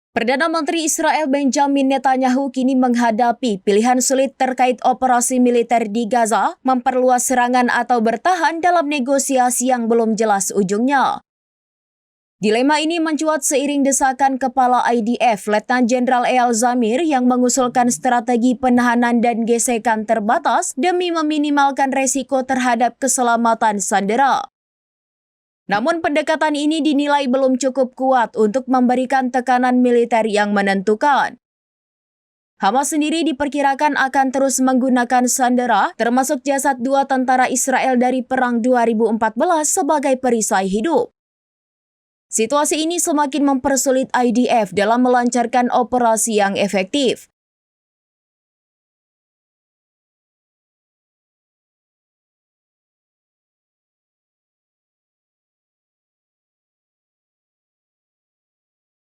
Perdana Menteri Israel Benjamin Netanyahu kini menghadapi pilihan sulit terkait operasi militer di Gaza, memperluas serangan atau bertahan dalam negosiasi yang belum jelas ujungnya. Dilema ini mencuat seiring desakan Kepala IDF, Letnan Jenderal Eyal Zamir yang mengusulkan strategi penahanan dan gesekan terbatas demi meminimalkan resiko terhadap keselamatan sandera. Namun pendekatan ini dinilai belum cukup kuat untuk memberikan tekanan militer yang menentukan. Hamas sendiri diperkirakan akan terus menggunakan sandera, termasuk jasad 2 tentara Israel dari Perang 2014 sebagai perisai hidup. Situasi ini semakin mempersulit IDF dalam melancarkan operasi yang efektif.